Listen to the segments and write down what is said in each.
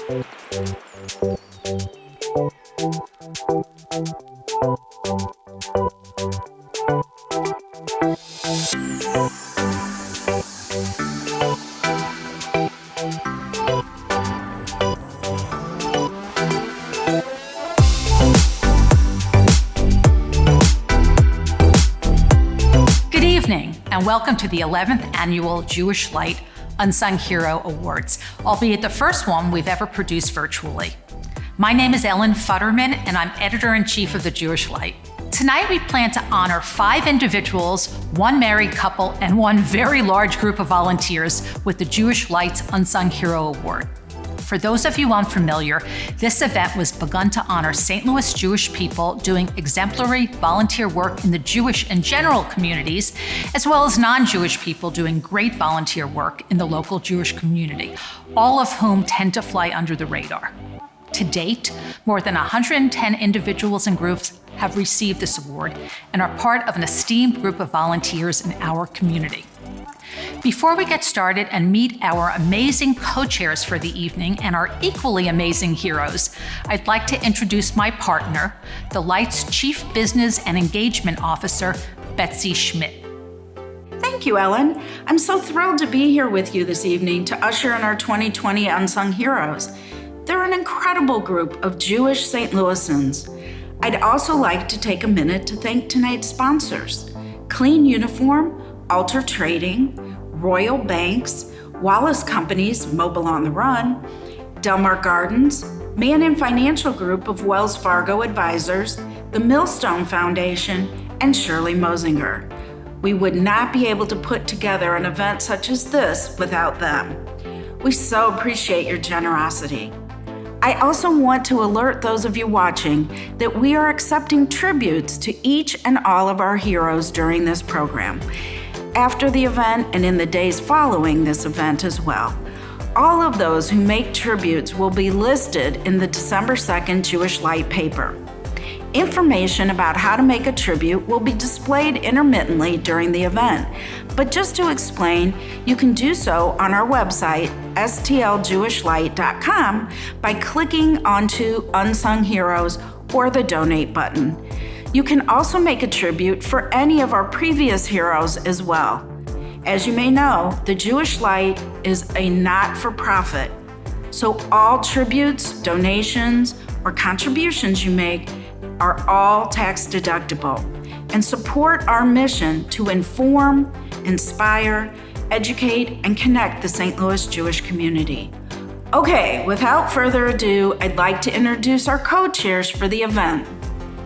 And welcome to the 11th Annual Jewish Light Unsung Hero Awards, albeit the first one we've ever produced virtually. My name is Ellen Futterman, and I'm Editor-in-Chief of the Jewish Light. Tonight we plan to honor 5 individuals, 1 married couple, and 1 very large group of volunteers with the Jewish Light's Unsung Hero Award. For those of you unfamiliar, this event was begun to honor St. Louis Jewish people doing exemplary volunteer work in the Jewish and general communities, as well as non-Jewish people doing great volunteer work in the local Jewish community, all of whom tend to fly under the radar. To date, more than 110 individuals and groups have received this award and are part of an esteemed group of volunteers in our community. Before we get started and meet our amazing co-chairs for the evening and our equally amazing heroes, I'd like to introduce my partner, the Light's Chief Business and Engagement Officer, Betsy Schmidt. Thank you, Ellen. I'm so thrilled to be here with you this evening to usher in our 2020 Unsung Heroes. They're an incredible group of Jewish St. Louisans. I'd also like to take a minute to thank tonight's sponsors: Clean Uniform, Alter Trading, Royal Banks, Wallace Companies, Mobile on the Run, Delmar Gardens, Mannin Financial Group of Wells Fargo Advisors, the Millstone Foundation, and Shirley Mosinger. We would not be able to put together an event such as this without them. We so appreciate your generosity. I also want to alert those of you watching that we are accepting tributes to each and all of our heroes during this program, after the event and in the days following this event as well. All of those who make tributes will be listed in the December 2nd Jewish Light paper. Information about how to make a tribute will be displayed intermittently during the event, but just to explain, you can do so on our website, stljewishlight.com, by clicking onto Unsung Heroes or the Donate button. You can also make a tribute for any of our previous heroes as well. As you may know, the Jewish Light is a not-for-profit, so all tributes, donations, or contributions you make are all tax deductible and support our mission to inform, inspire, educate, and connect the St. Louis Jewish community. Okay, without further ado, I'd like to introduce our co-chairs for the event: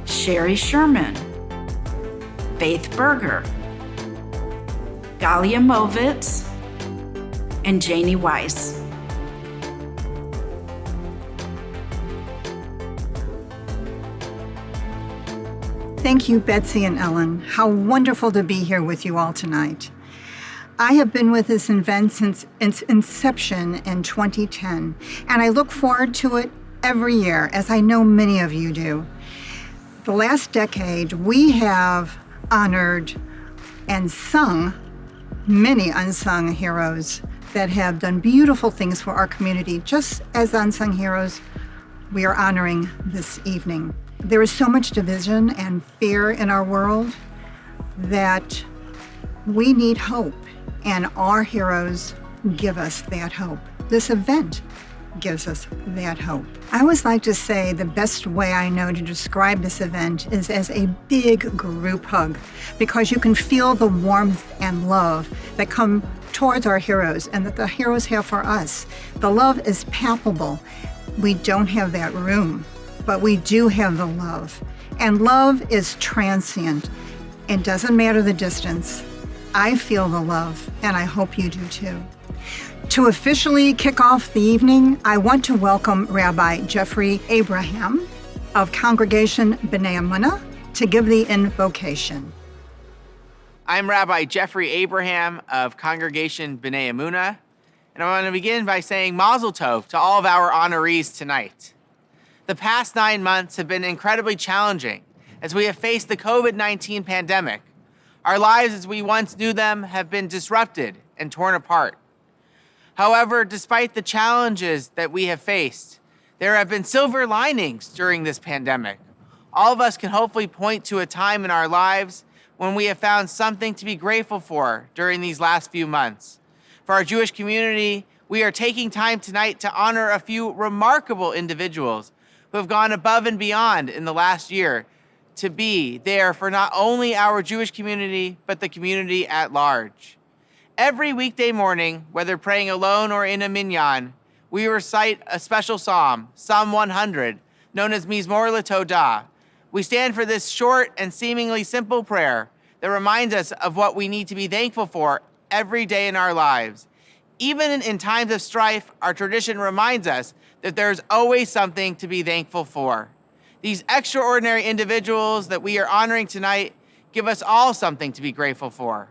Sherry Sherman, Faith Berger, Galia Movitz, and Janie Weiss. Thank you, Betsy and Ellen. How wonderful to be here with you all tonight. I have been with this event since its inception in 2010, and I look forward to it every year, as I know many of you do. The last decade, we have honored and sung many unsung heroes that have done beautiful things for our community. Just as unsung heroes, we are honoring this evening. There is so much division and fear in our world that we need hope, and our heroes give us that hope. This event gives us that hope. I always like to say the best way I know to describe this event is as a big group hug, because you can feel the warmth and love that come towards our heroes and that the heroes have for us. The love is palpable. We don't have that room, but we do have the love. And love is transient. It doesn't matter the distance. I feel the love, and I hope you do too. To officially kick off the evening, I want to welcome Rabbi Jeffrey Abraham of Congregation B'nai Emunah to give the invocation. I'm Rabbi Jeffrey Abraham of Congregation B'nai Emunah, and I want to begin by saying Mazel Tov to all of our honorees tonight. The past 9 months have been incredibly challenging as we have faced the COVID-19 pandemic. Our lives as we once knew them have been disrupted and torn apart. However, despite the challenges that we have faced, there have been silver linings during this pandemic. All of us can hopefully point to a time in our lives when we have found something to be grateful for during these last few months. For our Jewish community, we are taking time tonight to honor a few remarkable individuals who have gone above and beyond in the last year to be there for not only our Jewish community, but the community at large. Every weekday morning, whether praying alone or in a minyan, we recite a special psalm, Psalm 100, known as Mizmor LaTodah. We stand for this short and seemingly simple prayer that reminds us of what we need to be thankful for every day in our lives. Even in times of strife, our tradition reminds us that there's always something to be thankful for. These extraordinary individuals that we are honoring tonight give us all something to be grateful for.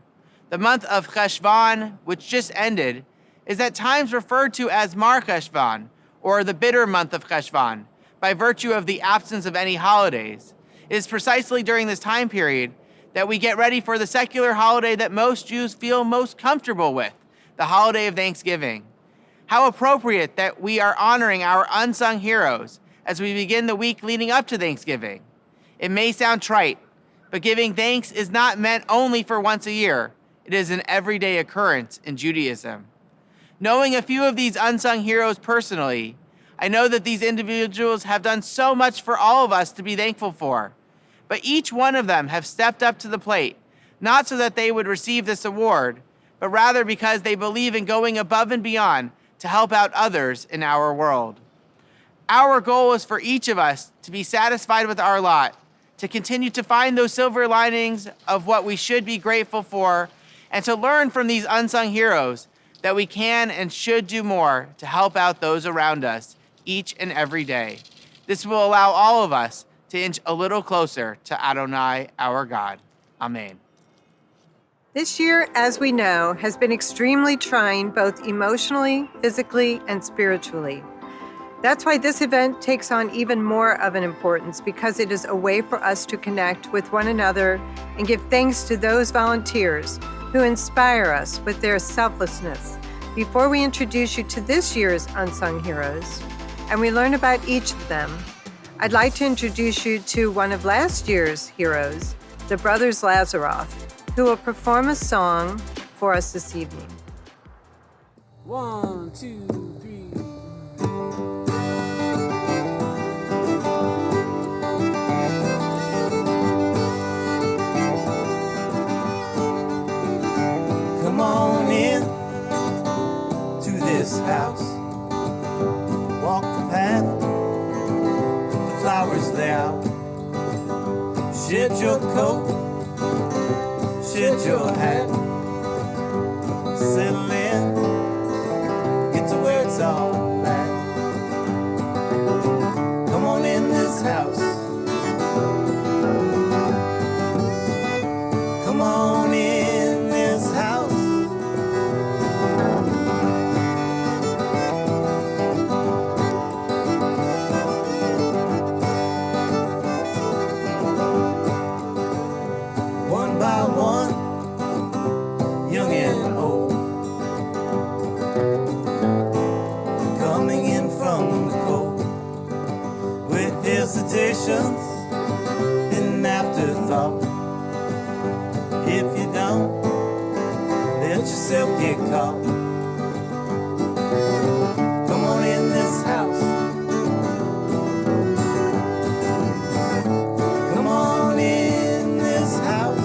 The month of Cheshvan, which just ended, is at times referred to as Mar Cheshvan, or the bitter month of Cheshvan, by virtue of the absence of any holidays. It is precisely during this time period that we get ready for the secular holiday that most Jews feel most comfortable with, the holiday of Thanksgiving. How appropriate that we are honoring our unsung heroes as we begin the week leading up to Thanksgiving. It may sound trite, but giving thanks is not meant only for once a year. It is an everyday occurrence in Judaism. Knowing a few of these unsung heroes personally, I know that these individuals have done so much for all of us to be thankful for. But each one of them have stepped up to the plate, not so that they would receive this award, but rather because they believe in going above and beyond to help out others in our world. Our goal is for each of us to be satisfied with our lot, to continue to find those silver linings of what we should be grateful for, and to learn from these unsung heroes that we can and should do more to help out those around us each and every day. This will allow all of us to inch a little closer to Adonai, our God. Amen. This year, as we know, has been extremely trying both emotionally, physically, and spiritually. That's why this event takes on even more of an importance, because it is a way for us to connect with one another and give thanks to those volunteers who inspire us with their selflessness. Before we introduce you to this year's Unsung Heroes, and we learn about each of them, I'd like to introduce you to one of last year's heroes, the brothers Lazaroff, who will perform a song for us this evening. 1, 2, 3. Come on in to this house. Walk the path, the flowers lay out. Shed your coat, shed your hat. Settle in, get to where it's all at. Come on in this house. Come on in this house. One by one, young and old, coming in from the cold, with hesitations and afterthought. If you don't, let yourself get caught. Come on in this house. Come on in this house.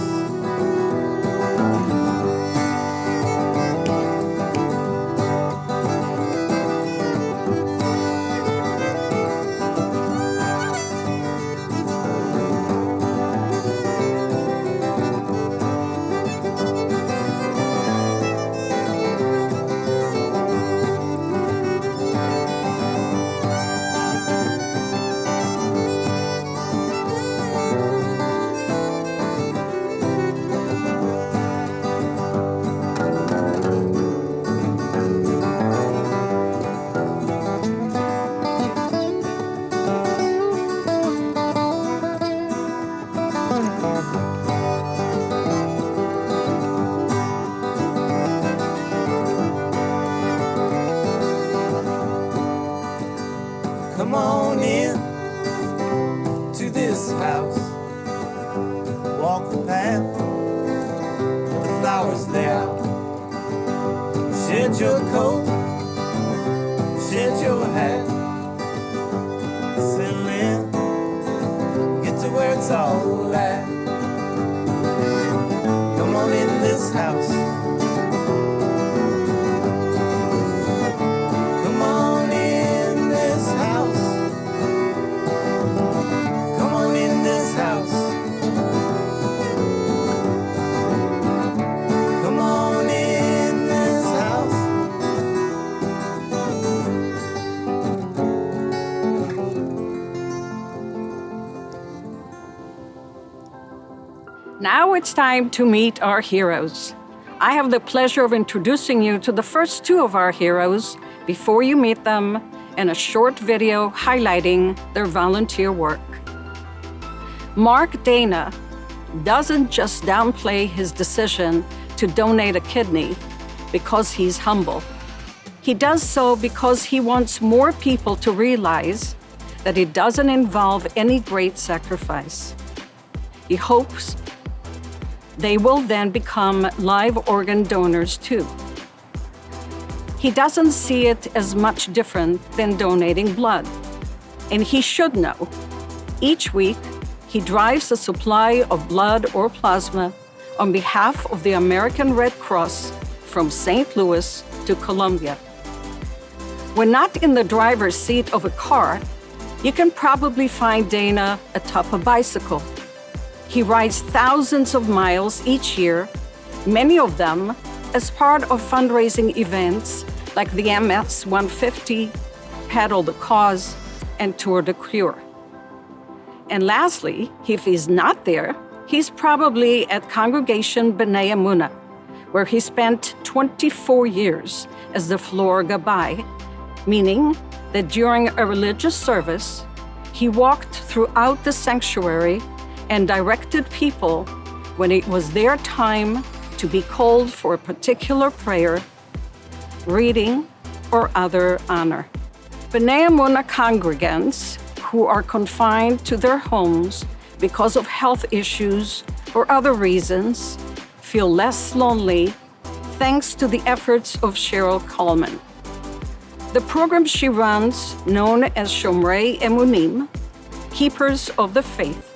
Come on in to this house. Walk the path, the flowers lay out. Shed your coat, shed your hat. Settle in, get to where it's all at. Come on in this house. Come on in this house. Come on in this house. Come on in this house. Now it's time to meet our heroes. I have the pleasure of introducing you to the first two of our heroes before you meet them in a short video highlighting their volunteer work. Mark Dana doesn't just downplay his decision to donate a kidney because he's humble. He does so because he wants more people to realize that it doesn't involve any great sacrifice. He hopes they will then become live organ donors too. He doesn't see it as much different than donating blood, and he should know. Each week, he drives a supply of blood or plasma on behalf of the American Red Cross from St. Louis to Columbia. When not in the driver's seat of a car, you can probably find Dana atop a bicycle. He rides thousands of miles each year, many of them as part of fundraising events like the MS 150, Paddle the Cause, and Tour de Cure. And lastly, if he's not there, he's probably at Congregation B'nai Emunah, where he spent 24 years as the floor gabbai, meaning that during a religious service, he walked throughout the sanctuary and directed people when it was their time to be called for a particular prayer, reading, or other honor. B'nai Emunah congregants who are confined to their homes because of health issues or other reasons feel less lonely thanks to the efforts of Sheryl Kalman. The program she runs, known as Shomrei Emunim, Keepers of the Faith,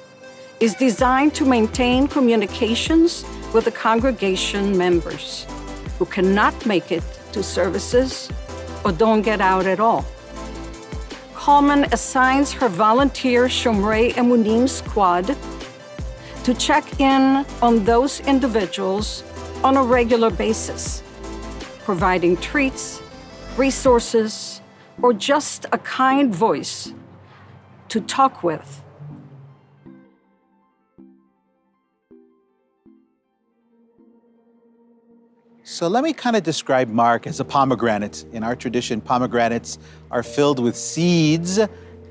is designed to maintain communications with the congregation members who cannot make it to services or don't get out at all. Kalman assigns her volunteer Shomrei Emunim squad to check in on those individuals on a regular basis, providing treats, resources, or just a kind voice to talk with. So let me kind of describe Mark as a pomegranate. In our tradition, pomegranates are filled with seeds,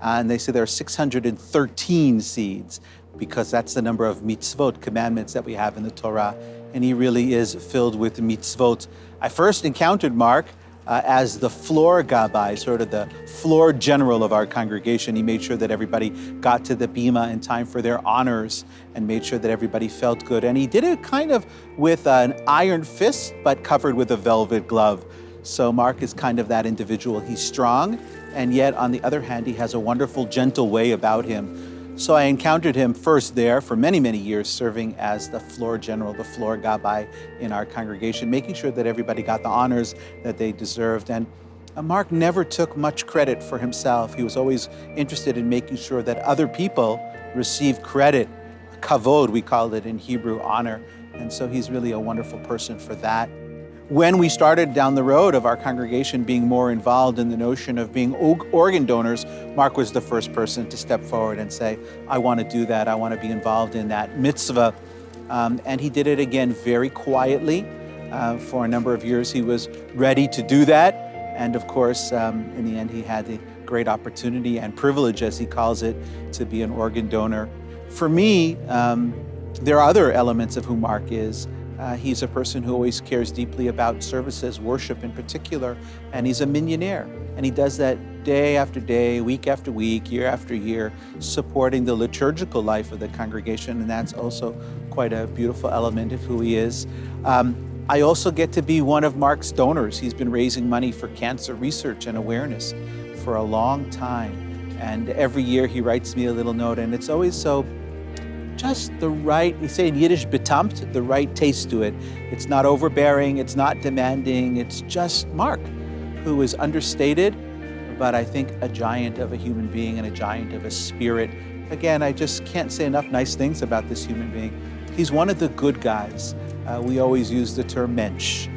and they say there are 613 seeds because that's the number of mitzvot, commandments that we have in the Torah, and he really is filled with mitzvot. I first encountered Mark as the floor gabbai, sort of the floor general of our congregation. He made sure that everybody got to the bima in time for their honors and made sure that everybody felt good. And he did it kind of with an iron fist, but covered with a velvet glove. So Mark is kind of that individual. He's strong, and yet on the other hand, he has a wonderful, gentle way about him. So I encountered him first there for many, many years, serving as the floor general, the floor gabbai in our congregation, making sure that everybody got the honors that they deserved. And Mark never took much credit for himself. He was always interested in making sure that other people received credit, kavod, we called it in Hebrew, honor. And so he's really a wonderful person for that. When we started down the road of our congregation being more involved in the notion of being organ donors, Mark was the first person to step forward and say, I want to do that, I want to be involved in that mitzvah. And he did it again very quietly. For a number of years, he was ready to do that. And of course, in the end, he had the great opportunity and privilege, as he calls it, to be an organ donor. For me, there are other elements of who Mark is. He's a person who always cares deeply about services, worship in particular, and he's a millionaire. And he does that day after day, week after week, year after year, supporting the liturgical life of the congregation, and that's also quite a beautiful element of who he is. I also get to be one of Mark's donors. He's been raising money for cancer research and awareness for a long time, and every year he writes me a little note, and it's always so just the right, we say in Yiddish, betamt, the right taste to it. It's not overbearing, it's not demanding, it's just Mark, who is understated, but I think a giant of a human being and a giant of a spirit. Again, I just can't say enough nice things about this human being. He's one of the good guys. We always use the term mensch.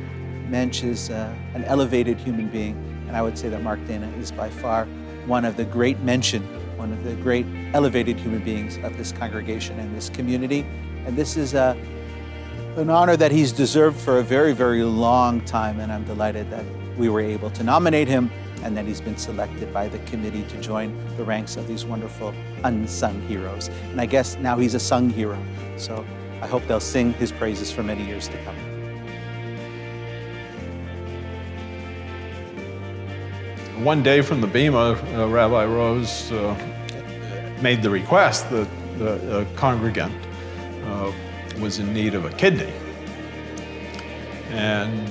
Mensch is an elevated human being, and I would say that Mark Dana is by far one of the great Menschen, one of the great elevated human beings of this congregation and this community. And this is an honor that he's deserved for a very, very long time, and I'm delighted that we were able to nominate him and that he's been selected by the committee to join the ranks of these wonderful unsung heroes. And I guess now he's a sung hero, so I hope they'll sing his praises for many years to come. One day from the Bema, Rabbi Rose made the request that the congregant was in need of a kidney. And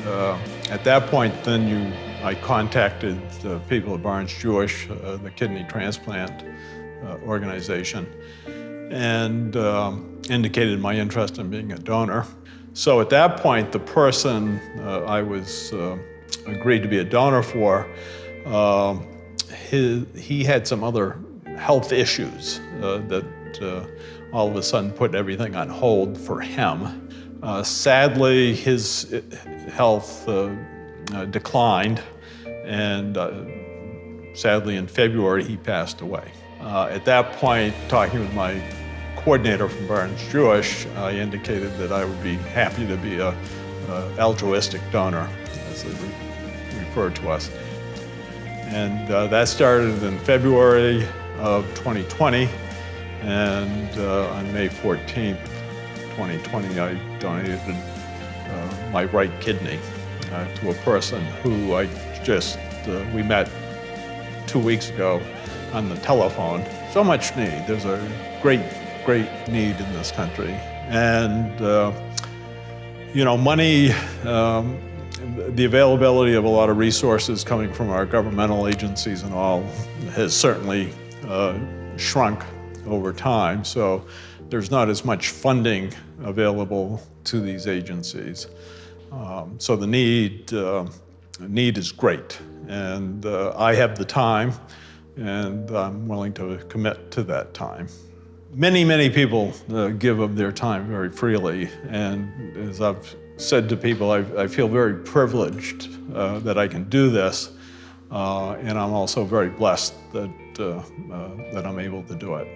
at that point, then I contacted the people at Barnes Jewish, the kidney transplant organization, and indicated my interest in being a donor. So at that point, the person I was agreed to be a donor for, he had some other health issues that all of a sudden put everything on hold for him. Sadly, his health declined, and sadly in February he passed away. At that point, talking with my coordinator from Barnes Jewish, I indicated that I would be happy to be a altruistic donor, as they refer to us. And that started in February of 2020, and on May 14th, 2020, I donated my right kidney to a person who we met 2 weeks ago on the telephone. So much need. There's a great need in this country. And, money, the availability of a lot of resources coming from our governmental agencies and all has certainly shrunk over time. So there's not as much funding available to these agencies. So the need is great. And I have the time, and I'm willing to commit to that time. Many people give of their time very freely, and as I've said to people, I feel very privileged that I can do this, and I'm also very blessed that I'm able to do it.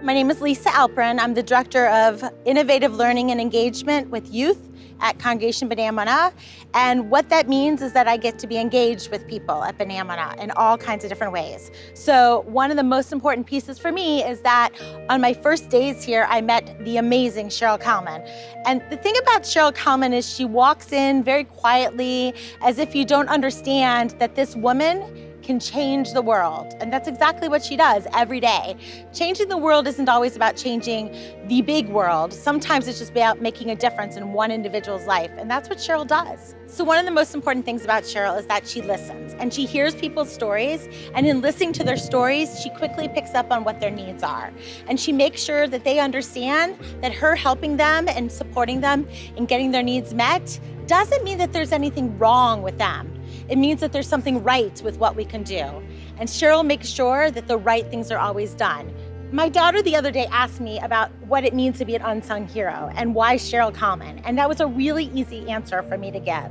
My name is Lisa Alperin. I'm the Director of Innovative Learning and Engagement with Youth at Congregation B'nai Emunah. And what that means is that I get to be engaged with people at B'nai Emunah in all kinds of different ways. So one of the most important pieces for me is that on my first days here, I met the amazing Sheryl Kalman. And the thing about Sheryl Kalman is she walks in very quietly, as if you don't understand that this woman can change the world. And that's exactly what she does every day. Changing the world isn't always about changing the big world. Sometimes it's just about making a difference in one individual's life. And that's what Sheryl does. So one of the most important things about Sheryl is that she listens, and she hears people's stories. And in listening to their stories, she quickly picks up on what their needs are. And she makes sure that they understand that her helping them and supporting them in getting their needs met doesn't mean that there's anything wrong with them. It means that there's something right with what we can do. And Sheryl makes sure that the right things are always done. My daughter the other day asked me about what it means to be an unsung hero and why Sheryl Kalman. And that was a really easy answer for me to give.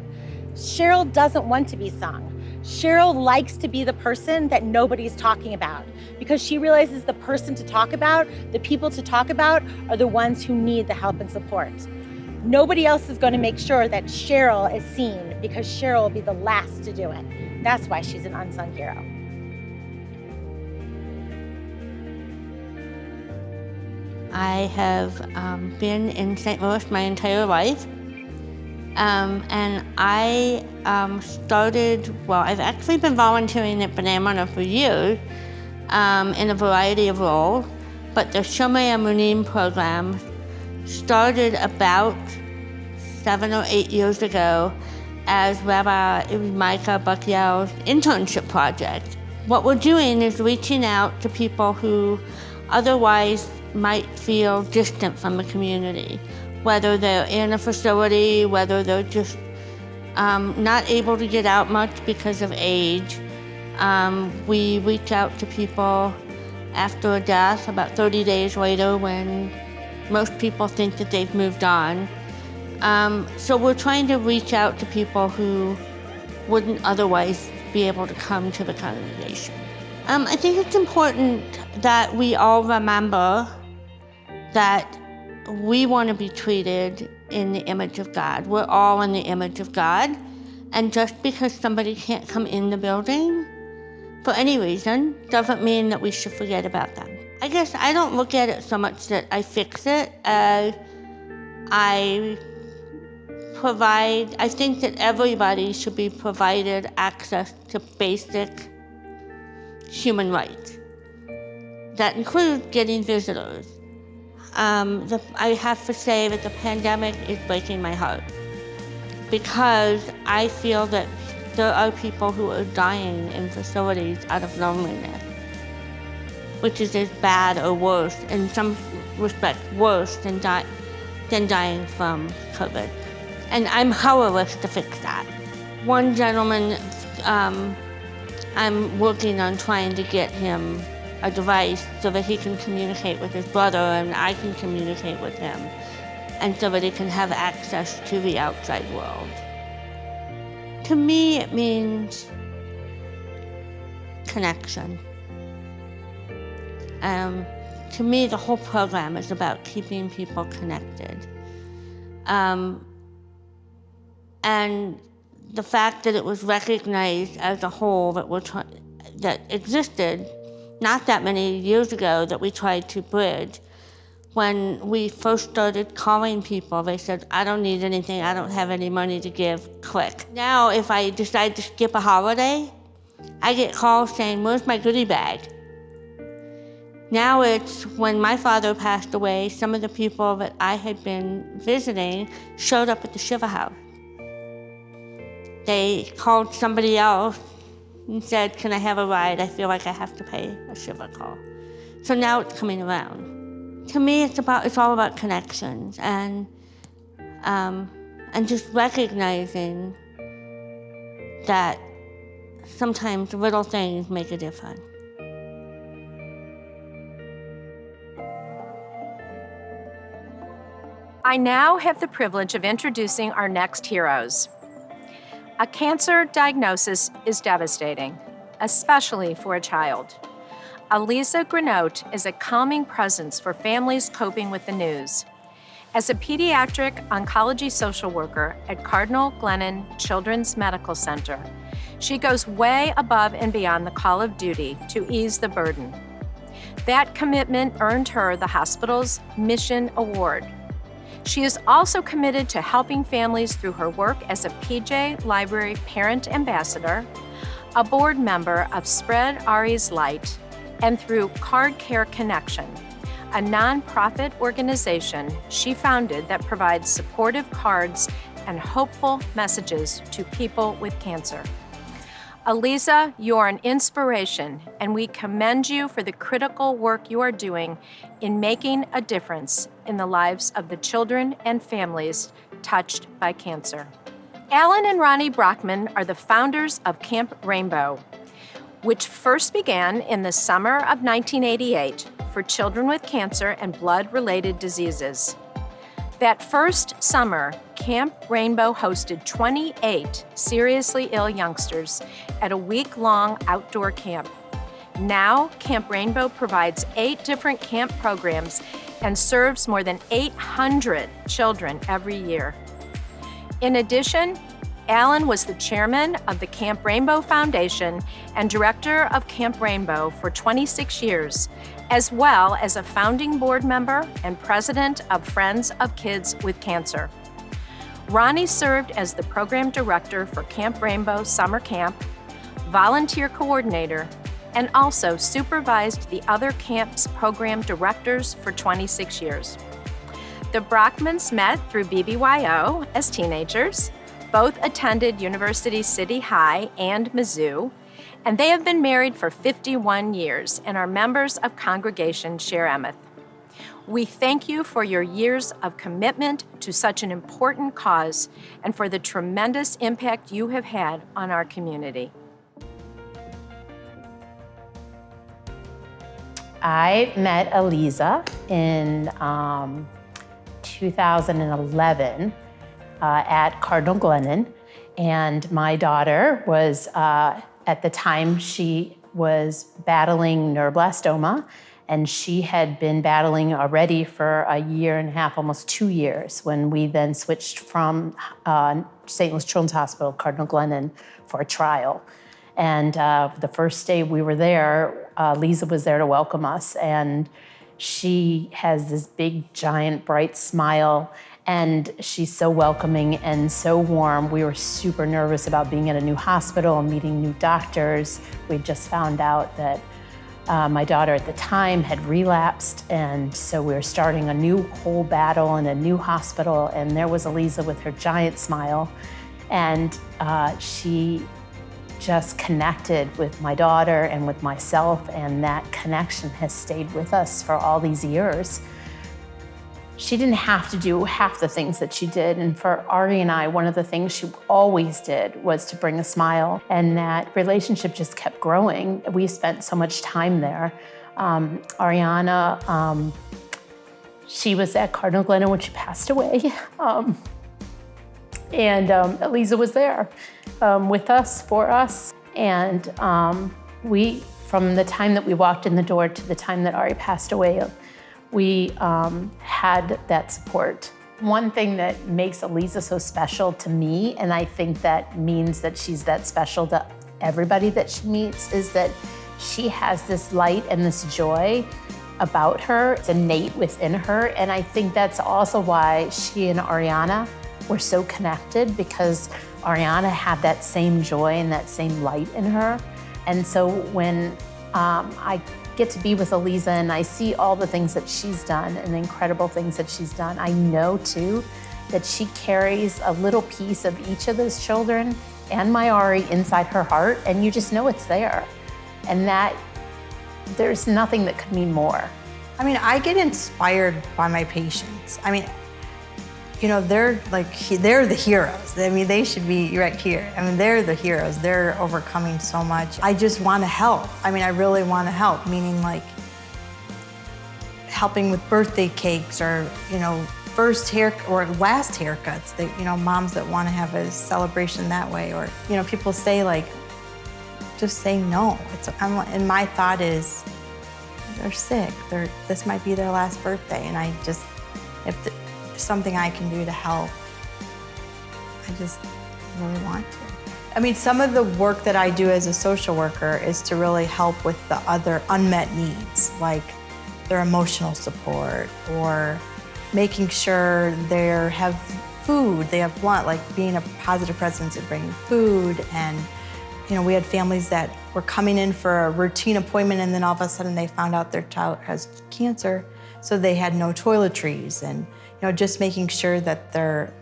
Sheryl doesn't want to be sung. Sheryl likes to be the person that nobody's talking about, because she realizes the person to talk about, the people to talk about, are the ones who need the help and support. Nobody else is going to make sure that Sheryl is seen, because Sheryl will be the last to do it. That's why she's an unsung hero. I have been in St. Louis my entire life, And I I've actually been volunteering at B'nai Yamuna for years in a variety of roles, but the Shomei Amunim program started about 7 or 8 years ago as Rabbi Micah Buckyow's internship project. What we're doing is reaching out to people who otherwise might feel distant from the community, whether they're in a facility, whether they're just not able to get out much because of age. We reach out to people after a death, about 30 days later, when most people think that they've moved on. So we're trying to reach out to people who wouldn't otherwise be able to come to the congregation. I think it's important that we all remember that we want to be treated in the image of God. We're all in the image of God. And just because somebody can't come in the building for any reason doesn't mean that we should forget about them. I guess I don't look at it so much that I fix it as I think that everybody should be provided access to basic human rights. That includes getting visitors. I have to say that the pandemic is breaking my heart because I feel that there are people who are dying in facilities out of loneliness, which is as bad or worse, in some respects worse than dying from COVID. And I'm powerless to fix that. One gentleman, I'm working on trying to get him a device so that he can communicate with his brother and I can communicate with him, and so that he can have access to the outside world. To me, it means connection. To me, the whole program is about keeping people connected. And the fact that it was recognized as a whole that existed not that many years ago that we tried to bridge. When we first started calling people, they said, I don't need anything, I don't have any money to give, click. Now, if I decide to skip a holiday, I get calls saying, where's my goodie bag? Now it's when my father passed away, some of the people that I had been visiting showed up at the Shiva house. They called somebody else and said, can I have a ride? I feel like I have to pay a Shiva call. So now it's coming around. To me, it's all about connections and just recognizing that sometimes little things make a difference. I now have the privilege of introducing our next heroes. A cancer diagnosis is devastating, especially for a child. Aleeza Granote is a calming presence for families coping with the news. As a pediatric oncology social worker at Cardinal Glennon Children's Medical Center, she goes way above and beyond the call of duty to ease the burden. That commitment earned her the hospital's Mission Award. She is also committed to helping families through her work as a PJ Library Parent Ambassador, a board member of Spread Ari's Light, and through Card Care Connection, a nonprofit organization she founded that provides supportive cards and hopeful messages to people with cancer. Aleeza, you're an inspiration, and we commend you for the critical work you are doing in making a difference in the lives of the children and families touched by cancer. Alan and Ronnie Brockman are the founders of Camp Rainbow, which first began in the summer of 1988 for children with cancer and blood-related diseases. That first summer, Camp Rainbow hosted 28 seriously ill youngsters at a week-long outdoor camp. Now, Camp Rainbow provides 8 different camp programs and serves more than 800 children every year. In addition, Alan was the chairman of the Camp Rainbow Foundation and director of Camp Rainbow for 26 years, as well as a founding board member and president of Friends of Kids with Cancer. Ronnie served as the program director for Camp Rainbow Summer Camp, volunteer coordinator, and also supervised the other camp's program directors for 26 years. The Brockmans met through BBYO as teenagers. Both attended University City High and Mizzou, and they have been married for 51 years and are members of Congregation Sheryl. We thank you for your years of commitment to such an important cause and for the tremendous impact you have had on our community. I met Aleeza in 2011 at Cardinal Glennon, and my daughter was, at the time, she was battling neuroblastoma, and she had been battling already for a year and a half, almost 2 years, when we then switched from St. Louis Children's Hospital, Cardinal Glennon, for a trial. And the first day we were there, Aleeza was there to welcome us, and she has this big, giant, bright smile, and she's so welcoming and so warm. We were super nervous about being at a new hospital and meeting new doctors. We just found out that my daughter at the time had relapsed, and so we were starting a new whole battle in a new hospital, and there was Aleeza with her giant smile, and she just connected with my daughter and with myself, and that connection has stayed with us for all these years. She didn't have to do half the things that she did, and for Ari and I, one of the things she always did was to bring a smile, and that relationship just kept growing. We spent so much time there. Ariana, she was at Cardinal Glennon when she passed away, and Aleeza was there with us, for us, and we, from the time that we walked in the door to the time that Ari passed away, we had that support. One thing that makes Aleeza so special to me, and I think that means that she's that special to everybody that she meets, is that she has this light and this joy about her. It's innate within her, and I think that's also why she and Ariana were so connected, because Ariana had that same joy and that same light in her. And so when I get to be with Aleeza and I see all the things that she's done and the incredible things that she's done, I know too that she carries a little piece of each of those children and my Ari inside her heart, and you just know it's there. And that there's nothing that could mean more. I mean, I get inspired by my patients. I mean, you know, they're the heroes. I mean, they should be right here. I mean, they're the heroes. They're overcoming so much. I just want to help. I mean, I really want to help, meaning like helping with birthday cakes, or, you know, first hair or last haircuts. That, you know, moms that want to have a celebration that way, or, you know, people say like, just say no. And my thought is, they're sick. This might be their last birthday, and I just, if something I can do to help, I just really want to. I mean, some of the work that I do as a social worker is to really help with the other unmet needs, like their emotional support, or making sure they have food, they have lunch, like being a positive presence and bringing food. And, you know, we had families that were coming in for a routine appointment, and then all of a sudden they found out their child has cancer, so they had no toiletries. And, you know, just making sure that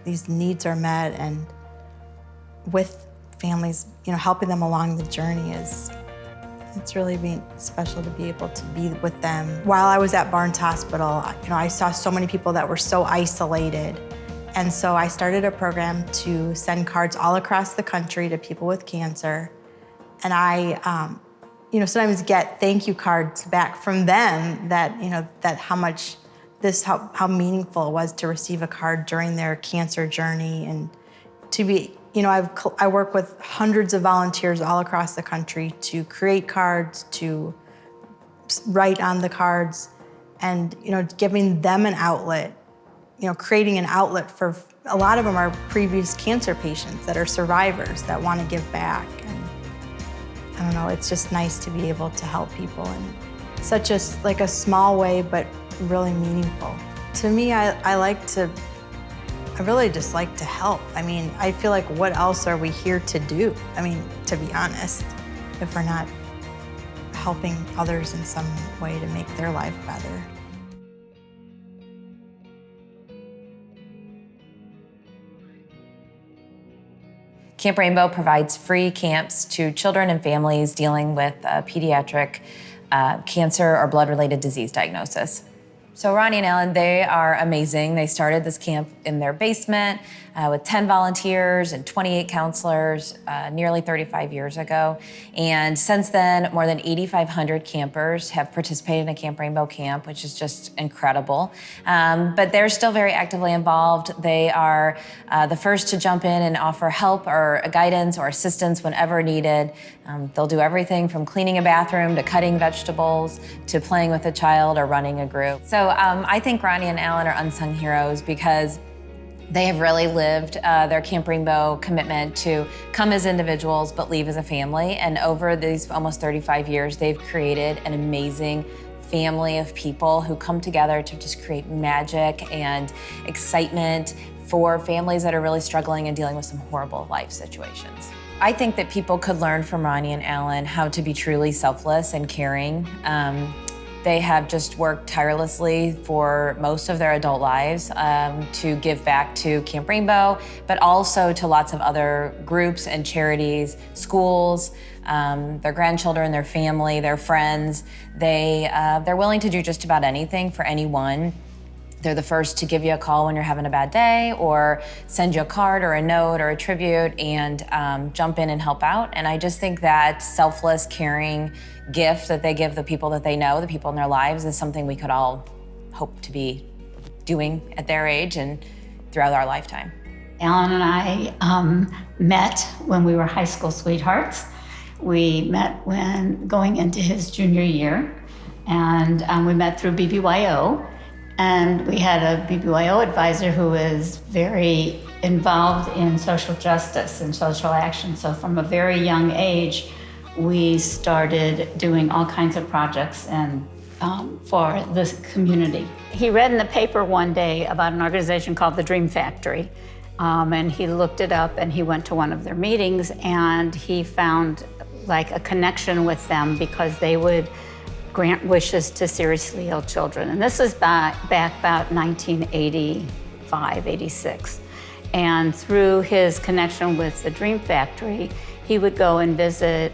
these needs are met, and with families, you know, helping them along the journey it's really been special to be able to be with them. While I was at Barnes Hospital, you know, I saw so many people that were so isolated. And so I started a program to send cards all across the country to people with cancer. And I, you know, sometimes get thank you cards back from them that, you know, that how meaningful it was to receive a card during their cancer journey. And to be, you know, I work with hundreds of volunteers all across the country to create cards, to write on the cards, and, you know, giving them an outlet, you know, creating an outlet for, a lot of them are previous cancer patients that are survivors that want to give back. And I don't know, it's just nice to be able to help people in such a, like a small way, but really meaningful. To me, I I really just like to help. I mean, I feel like what else are we here to do? I mean, to be honest, if we're not helping others in some way to make their life better. Camp Rainbow provides free camps to children and families dealing with pediatric cancer or blood-related disease diagnosis. So Ronnie and Ellen, they are amazing. They started this camp in their basement with 10 volunteers and 28 counselors nearly 35 years ago. And since then, more than 8,500 campers have participated in a Camp Rainbow camp, which is just incredible. But they're still very actively involved. They are the first to jump in and offer help or guidance or assistance whenever needed. They'll do everything from cleaning a bathroom to cutting vegetables to playing with a child or running a group. So I think Ronnie and Ellen are unsung heroes because they have really lived their Camp Rainbow commitment to come as individuals but leave as a family. And over these almost 35 years, they've created an amazing family of people who come together to just create magic and excitement for families that are really struggling and dealing with some horrible life situations. I think that people could learn from Ronnie and Ellen how to be truly selfless and caring. They have just worked tirelessly for most of their adult lives to give back to Camp Rainbow, but also to lots of other groups and charities, schools, their grandchildren, their family, their friends. They're willing to do just about anything for anyone. They're the first to give you a call when you're having a bad day or send you a card or a note or a tribute and jump in and help out. And I just think that selfless, caring gift that they give the people that they know, the people in their lives, is something we could all hope to be doing at their age and throughout our lifetime. Alan and I met when we were high school sweethearts. We met when going into his junior year, and we met through BBYO. And we had a BBYO advisor who was very involved in social justice and social action. So from a very young age, we started doing all kinds of projects and for this community. He read in the paper one day about an organization called the Dream Factory. And he looked it up and he went to one of their meetings and he found like a connection with them because they would grant wishes to seriously ill children. And this is back about 1985, 86. And through his connection with the Dream Factory, he would go and visit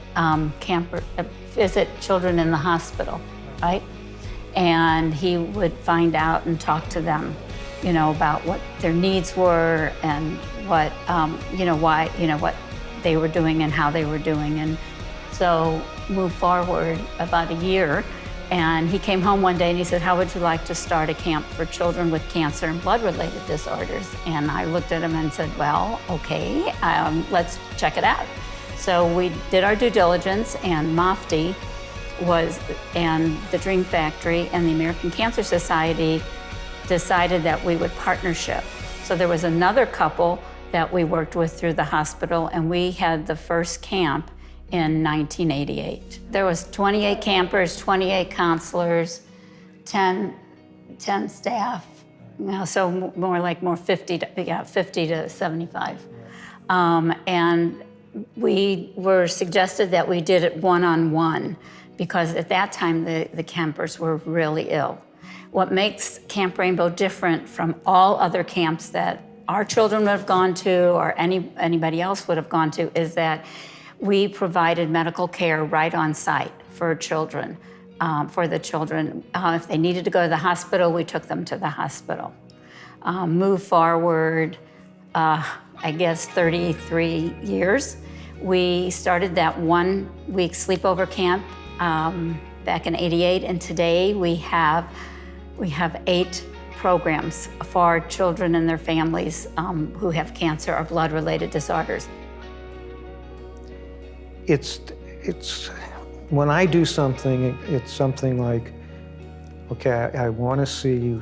children in the hospital, right? And he would find out and talk to them, you know, about what their needs were and what, what they were doing and how they were doing. And so move forward about a year, and he came home one day and he said, "How would you like to start a camp for children with cancer and blood-related disorders?" And I looked at him and said, "Well, okay, let's check it out." So we did our due diligence, and MAFTI and the Dream Factory and the American Cancer Society decided that we would partnership. So there was another couple that we worked with through the hospital, and we had the first camp in 1988. There was 28 campers, 28 counselors, 10 staff, so more 50 to 75. And we were suggested that we did it one-on-one because at that time the campers were really ill. What makes Camp Rainbow different from all other camps that our children would have gone to or anybody else would have gone to is that we provided medical care right on site for children, for the children. If they needed to go to the hospital, we took them to the hospital. Move forward, 33 years. We started that 1-week sleepover camp back in '88, and today we have 8 programs for children and their families who have cancer or blood-related disorders. It's when I do something, it's something like, okay, I want to see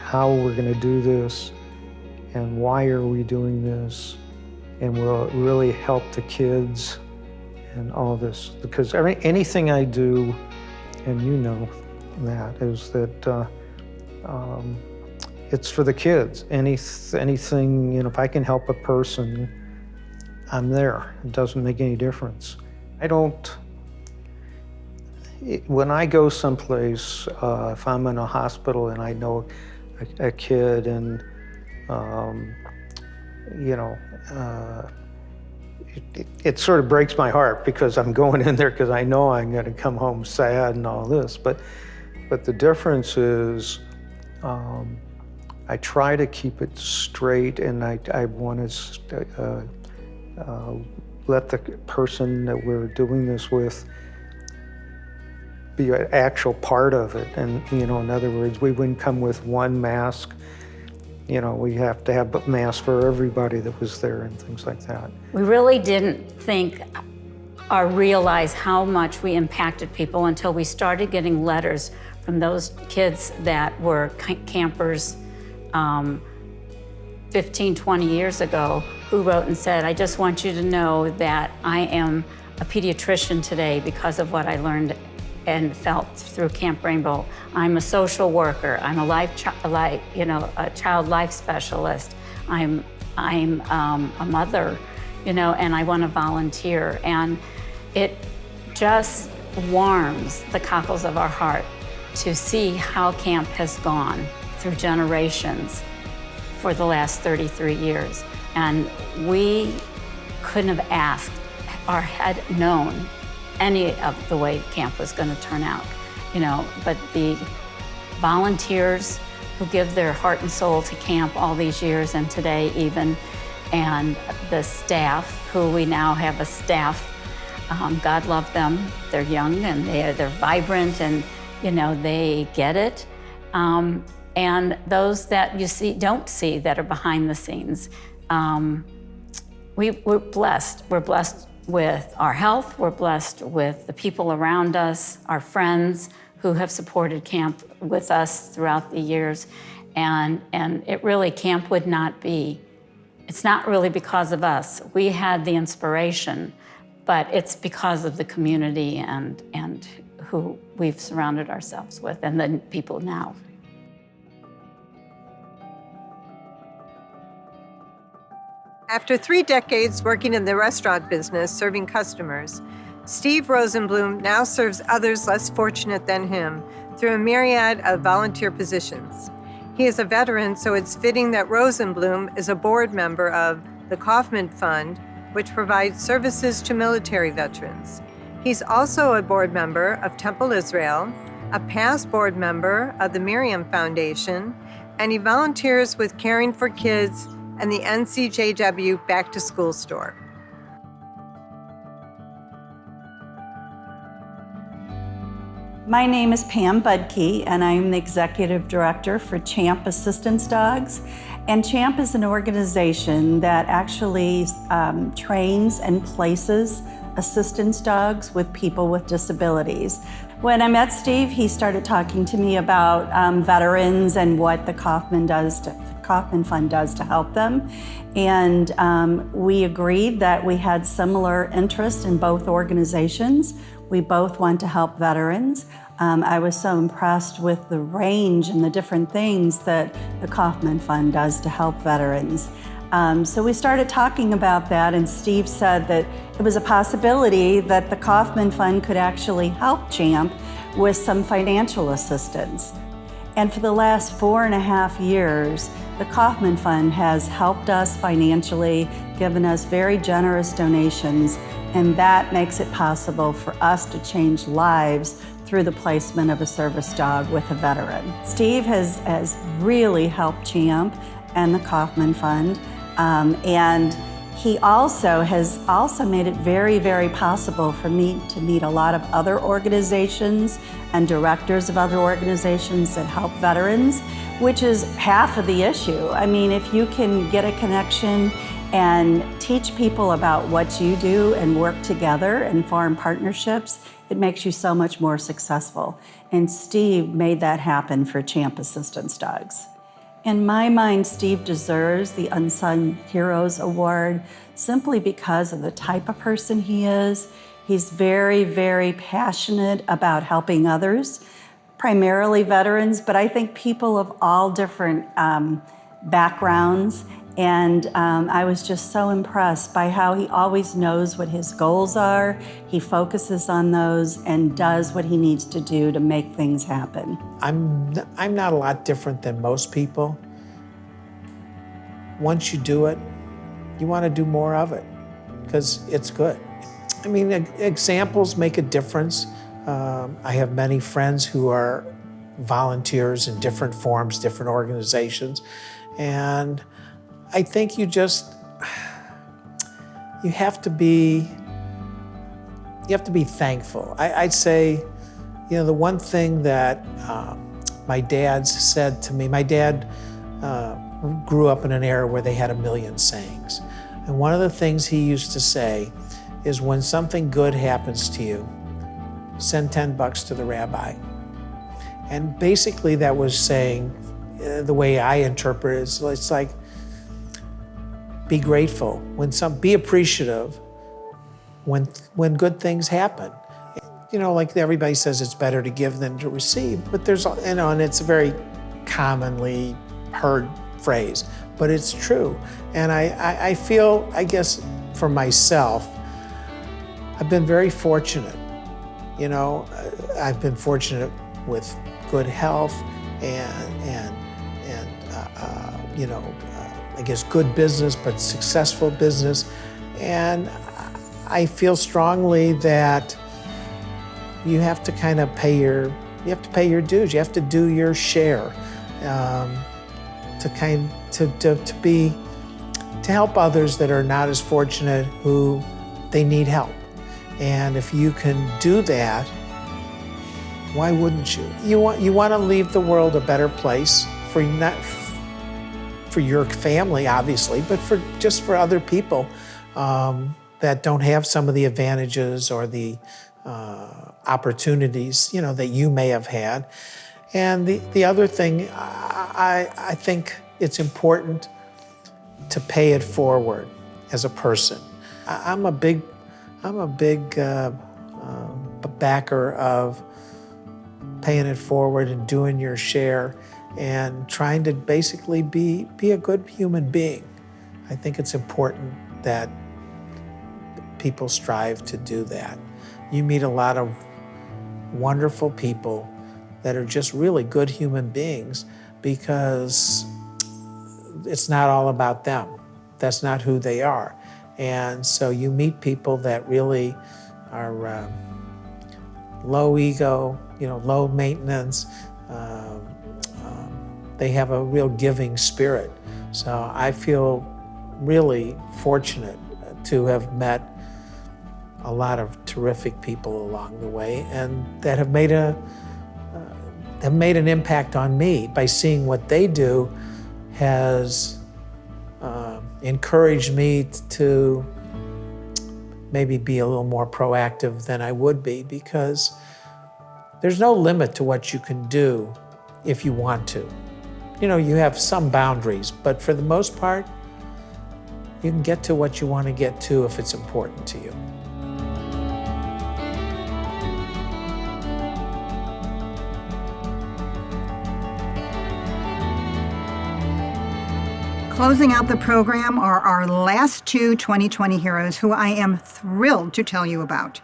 how we're going to do this and why are we doing this and will it really help the kids and all this. Because anything I do, and you know that, is that it's for the kids. Anything, you know, if I can help a person, I'm there. It doesn't make any difference. When I go someplace, if I'm in a hospital and I know a kid and, you know, it sort of breaks my heart because I'm going in there because I know I'm going to come home sad and all this. But the difference is I try to keep it straight, and I want to let the person that we're doing this with be an actual part of it. And, you know, in other words, we wouldn't come with one mask. You know, we have to have masks for everybody that was there and things like that. We really didn't think or realize how much we impacted people until we started getting letters from those kids that were campers 15, 20 years ago who wrote and said, I just want you to know that I am a pediatrician today because of what I learned and felt through Camp Rainbow. I'm a social worker. I'm a child life specialist. I'm a mother, you know, and I want to volunteer. And it just warms the cockles of our heart to see how camp has gone through generations for the last 33 years. And we couldn't have asked or had known any of the way camp was going to turn out, you know, but the volunteers who give their heart and soul to camp all these years and today even, and the staff, who we now have a staff, God love them, they're young and they're vibrant and, you know, they get it. And those that you don't see that are behind the scenes. We're blessed. We're blessed with our health. We're blessed with the people around us, our friends who have supported camp with us throughout the years. And it really, camp would not be, it's not really because of us. We had the inspiration, but it's because of the community and who we've surrounded ourselves with and the people now. After 3 decades working in the restaurant business, serving customers, Steve Rosenblum now serves others less fortunate than him through a myriad of volunteer positions. He is a veteran, so it's fitting that Rosenblum is a board member of the Kaufman Fund, which provides services to military veterans. He's also a board member of Temple Israel, a past board member of the Miriam Foundation, and he volunteers with Caring for Kids and the NCJW Back to School store. My name is Pam Budke, and I'm the Executive Director for CHAMP Assistance Dogs. And CHAMP is an organization that actually trains and places assistance dogs with people with disabilities. When I met Steve, he started talking to me about veterans and what the Kaufman Fund does to help them. And we agreed that we had similar interests in both organizations. We both want to help veterans. I was so impressed with the range and the different things that the Kaufman Fund does to help veterans. So we started talking about that, and Steve said that it was a possibility that the Kaufman Fund could actually help CHAMP with some financial assistance. And for the last 4.5 years, the Kaufman Fund has helped us financially, given us very generous donations, and that makes it possible for us to change lives through the placement of a service dog with a veteran. Steve has really helped CHAMP and the Kaufman Fund, and he has also made it very, very possible for me to meet a lot of other organizations and directors of other organizations that help veterans, which is half of the issue. I mean, if you can get a connection and teach people about what you do and work together and form partnerships, it makes you so much more successful. And Steve made that happen for CHAMP Assistance Dogs. In my mind, Steve deserves the Unsung Heroes Award simply because of the type of person he is. He's very, very passionate about helping others, primarily veterans, but I think people of all different backgrounds. And I was just so impressed by how he always knows what his goals are. He focuses on those and does what he needs to do to make things happen. I'm not a lot different than most people. Once you do it, you want to do more of it because it's good. I mean, examples make a difference. I have many friends who are volunteers in different forms, different organizations, and I think you have to be thankful. I'd say, you know, the one thing that my dad said to me, my dad grew up in an era where they had a million sayings. And one of the things he used to say is when something good happens to you, send $10 to the rabbi. And basically that was saying, the way I interpret it is, it's like, be grateful, be appreciative when good things happen. You know, like everybody says it's better to give than to receive, but there's, you know, and it's a very commonly heard phrase, but it's true. And I feel, I guess for myself, I've been very fortunate. You know, I've been fortunate with good health and you know, I guess good business, but successful business. And I feel strongly that you have to kind of pay your dues. You have to do your share to help others that are not as fortunate, who they need help. And if you can do that, why wouldn't you? You want to leave the world a better place for your family, obviously, but just for other people that don't have some of the advantages or the opportunities, you know, that you may have had. And the other thing, I think it's important to pay it forward as a person. I'm a big backer of paying it forward and doing your share and trying to basically be a good human being. I think it's important that people strive to do that. You meet a lot of wonderful people that are just really good human beings because it's not all about them. That's not who they are. And so you meet people that really are low ego, you know, low maintenance. They have a real giving spirit. So I feel really fortunate to have met a lot of terrific people along the way, and that have made an impact on me by seeing what they do has encouraged me to maybe be a little more proactive than I would be, because there's no limit to what you can do if you want to. You know, you have some boundaries, but for the most part, you can get to what you want to get to if it's important to you. Closing out the program are our last two 2020 heroes who I am thrilled to tell you about.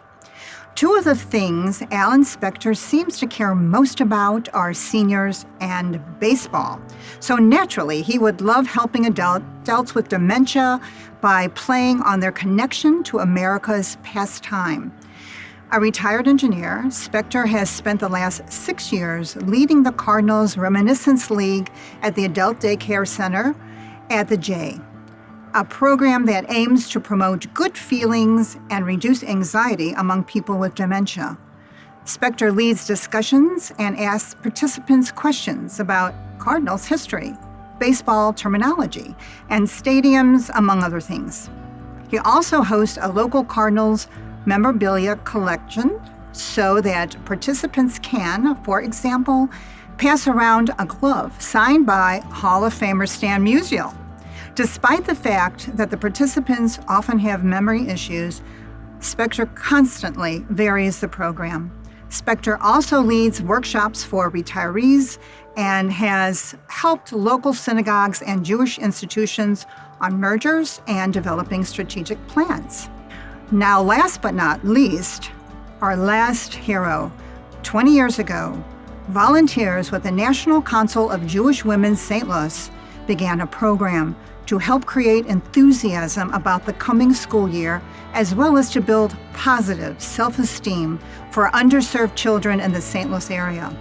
Two of the things Alan Spector seems to care most about are seniors and baseball. So naturally, he would love helping adults with dementia by playing on their connection to America's pastime. A retired engineer, Spector has spent the last 6 years leading the Cardinals Reminiscence League at the Adult Daycare Center at the J, a program that aims to promote good feelings and reduce anxiety among people with dementia. Spector leads discussions and asks participants questions about Cardinals history, baseball terminology, and stadiums, among other things. He also hosts a local Cardinals memorabilia collection so that participants can, for example, pass around a glove signed by Hall of Famer Stan Musial. Despite the fact that the participants often have memory issues, Spector constantly varies the program. Spector also leads workshops for retirees and has helped local synagogues and Jewish institutions on mergers and developing strategic plans. Now, last but not least, our last hero. 20 years ago, volunteers with the National Council of Jewish Women St. Louis began a program to help create enthusiasm about the coming school year, as well as to build positive self-esteem for underserved children in the St. Louis area.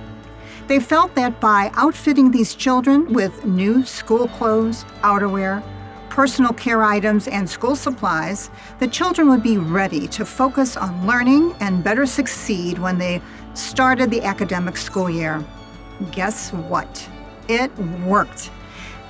They felt that by outfitting these children with new school clothes, outerwear, personal care items, and school supplies, the children would be ready to focus on learning and better succeed when they started the academic school year. Guess what? It worked.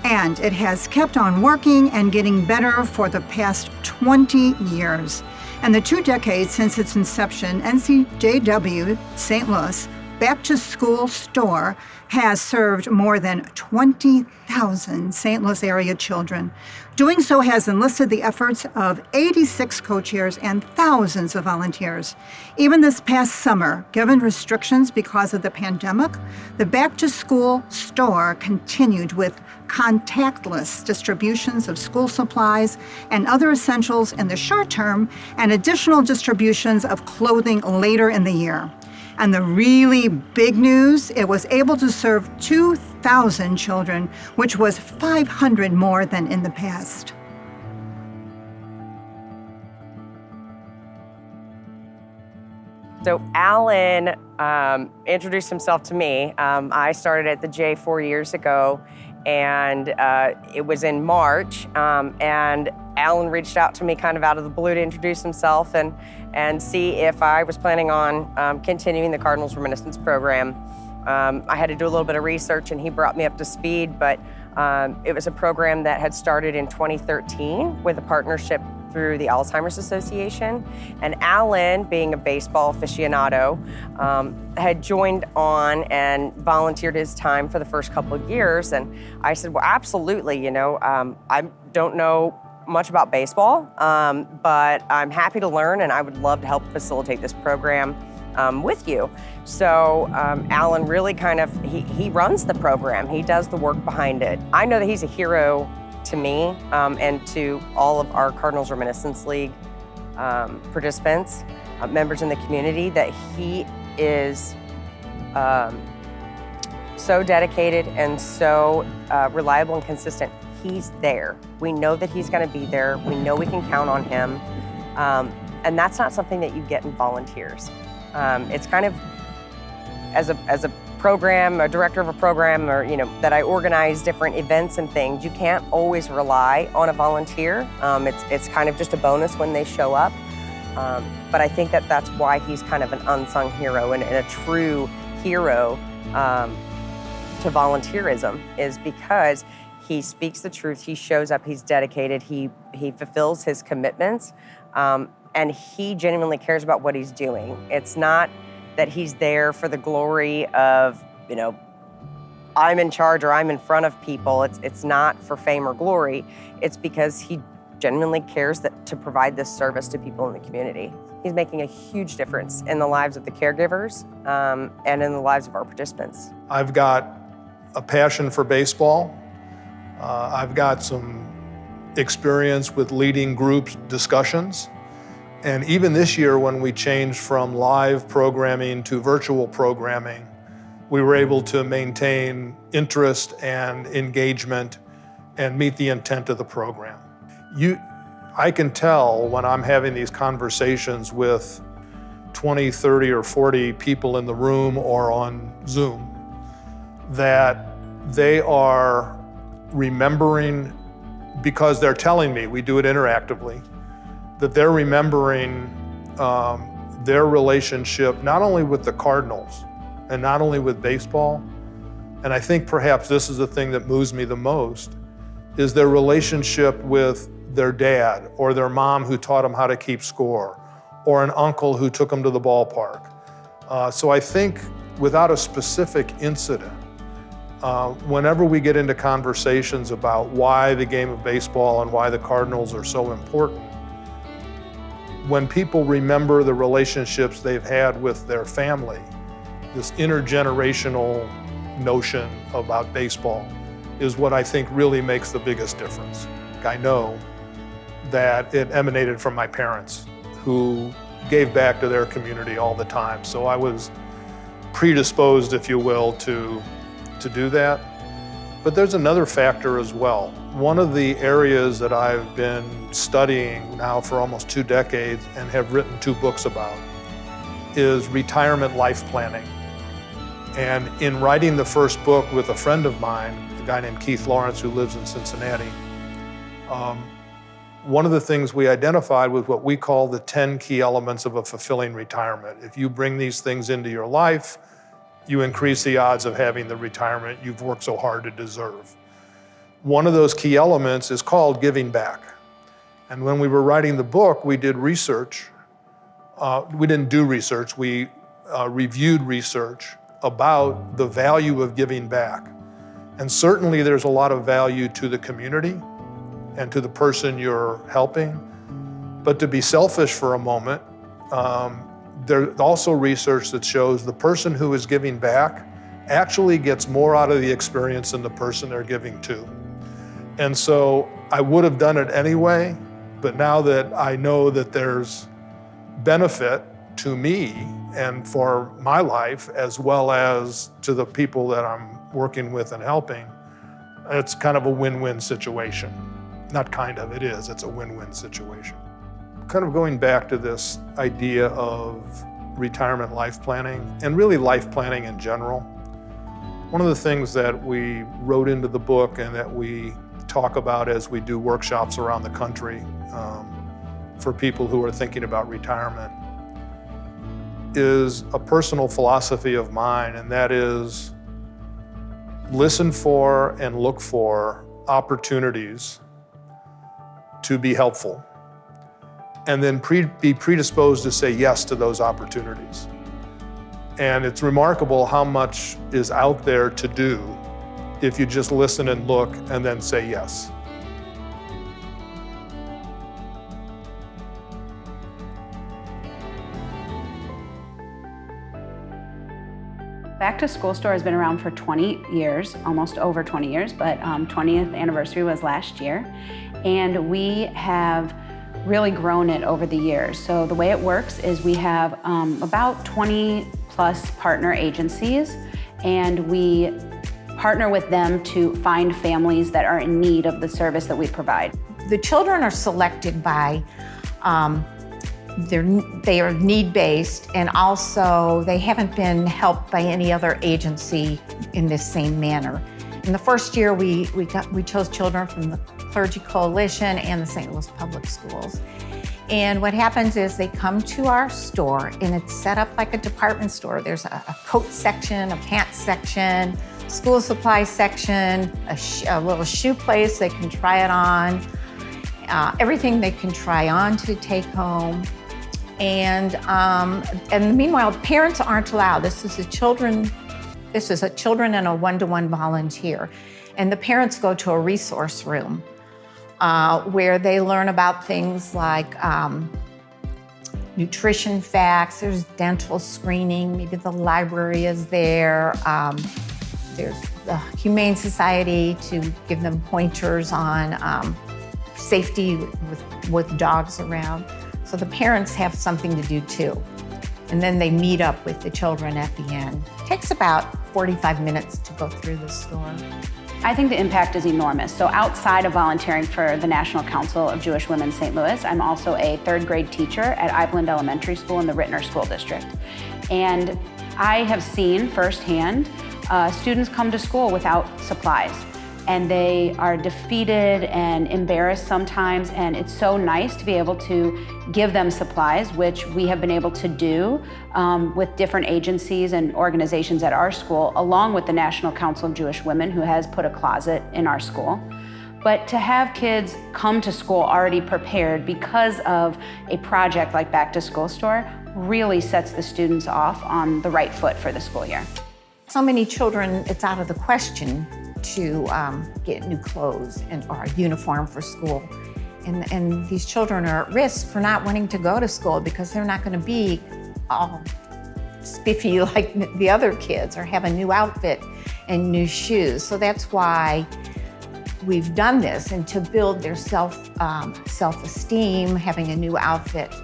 And it has kept on working and getting better for the past 20 years. In the 2 decades since its inception, NCJW St. Louis Back to School store has served more than 20,000 St. Louis area children. Doing so has enlisted the efforts of 86 co-chairs and thousands of volunteers. Even this past summer, given restrictions because of the pandemic, the Back to School store continued with contactless distributions of school supplies and other essentials in the short term, and additional distributions of clothing later in the year. And the really big news, it was able to serve 2,000 children, which was 500 more than in the past. So Alan introduced himself to me. I started at the J 4 years ago, and it was in March, and Alan reached out to me kind of out of the blue to introduce himself and see if I was planning on continuing the Cardinals Reminiscence program. I had to do a little bit of research, and he brought me up to speed, but it was a program that had started in 2013 with a partnership through the Alzheimer's Association. And Alan, being a baseball aficionado, had joined on and volunteered his time for the first couple of years. And I said, well, absolutely, I don't know much about baseball, but I'm happy to learn, and I would love to help facilitate this program with you. So Alan really he runs the program. He does the work behind it. I know that he's a hero to me and to all of our Cardinals Reminiscence League participants, members in the community, that he is so dedicated and so reliable and consistent. He's there. We know that he's going to be there. We know we can count on him. And that's not something that you get in volunteers. It's kind of, as a program, a director of a program, or that I organize different events and things, you can't always rely on a volunteer. It's kind of just a bonus when they show up. But I think that that's why he's kind of an unsung hero and a true hero to volunteerism, is because he speaks the truth, he shows up, he's dedicated, he fulfills his commitments, and he genuinely cares about what he's doing. It's not that he's there for the glory of, I'm in charge or I'm in front of people. It's not for fame or glory. It's because he genuinely cares to provide this service to people in the community. He's making a huge difference in the lives of the caregivers and in the lives of our participants. I've got a passion for baseball. I've got some experience with leading group discussions. And even this year, when we changed from live programming to virtual programming, we were able to maintain interest and engagement and meet the intent of the program. I can tell when I'm having these conversations with 20, 30, or 40 people in the room or on Zoom that they are remembering, because they're telling me, we do it interactively, that they're remembering their relationship not only with the Cardinals and not only with baseball, and I think perhaps this is the thing that moves me the most, is their relationship with their dad or their mom who taught them how to keep score, or an uncle who took them to the ballpark. So I think without a specific incident, whenever we get into conversations about why the game of baseball and why the Cardinals are so important, when people remember the relationships they've had with their family, this intergenerational notion about baseball is what I think really makes the biggest difference. I know that it emanated from my parents, who gave back to their community all the time. So I was predisposed, if you will, to do that. But there's another factor as well. One of the areas that I've been studying now for almost 2 decades and have written 2 books about is retirement life planning. And in writing the first book with a friend of mine, a guy named Keith Lawrence, who lives in Cincinnati, one of the things we identified was what we call the 10 key elements of a fulfilling retirement. If you bring these things into your life, you increase the odds of having the retirement you've worked so hard to deserve. One of those key elements is called giving back. And when we were writing the book, we did research. We didn't do research, we reviewed research about the value of giving back. And certainly there's a lot of value to the community and to the person you're helping. But to be selfish for a moment, there's also research that shows the person who is giving back actually gets more out of the experience than the person they're giving to. And so I would have done it anyway, but now that I know that there's benefit to me and for my life, as well as to the people that I'm working with and helping, it's kind of a win-win situation. Not kind of, it is, it's a win-win situation. Kind of going back to this idea of retirement life planning, and really life planning in general, one of the things that we wrote into the book and that we talk about as we do workshops around the country for people who are thinking about retirement is a personal philosophy of mine, and that is listen for and look for opportunities to be helpful, and then be predisposed to say yes to those opportunities. And it's remarkable how much is out there to do if you just listen and look and then say yes. Back to School Store has been around for 20 years, almost over 20 years, but 20th anniversary was last year. And we have really grown it over the years. So the way it works is we have about 20 plus partner agencies, and we partner with them to find families that are in need of the service that we provide. The children are selected by they are need-based, and also they haven't been helped by any other agency in this same manner. In the first year, we chose children from the Clergy Coalition and the St. Louis Public Schools. And what happens is they come to our store, and it's set up like a department store. There's a coat section, a pants section, school supply section, a little shoe place they can try it on, everything they can try on to take home. And meanwhile, parents aren't allowed. This is a children and a one-to-one volunteer. And the parents go to a resource room where they learn about things like nutrition facts, there's dental screening, maybe the library is there. There's the Humane Society to give them pointers on safety with dogs around. So the parents have something to do too. And then they meet up with the children at the end. It takes about 45 minutes to go through the store. I think the impact is enormous. So outside of volunteering for the National Council of Jewish Women St. Louis, I'm also a 3rd grade teacher at Iveland Elementary School in the Rittner School District. And I have seen firsthand students come to school without supplies, and they are defeated and embarrassed sometimes, and it's so nice to be able to give them supplies, which we have been able to do with different agencies and organizations at our school, along with the National Council of Jewish Women, who has put a closet in our school. But to have kids come to school already prepared because of a project like Back to School Store really sets the students off on the right foot for the school year. So many children, it's out of the question to get new clothes or a uniform for school. And these children are at risk for not wanting to go to school because they're not going to be all spiffy like the other kids or have a new outfit and new shoes. So that's why we've done this, and to build their self-esteem, having a new outfit,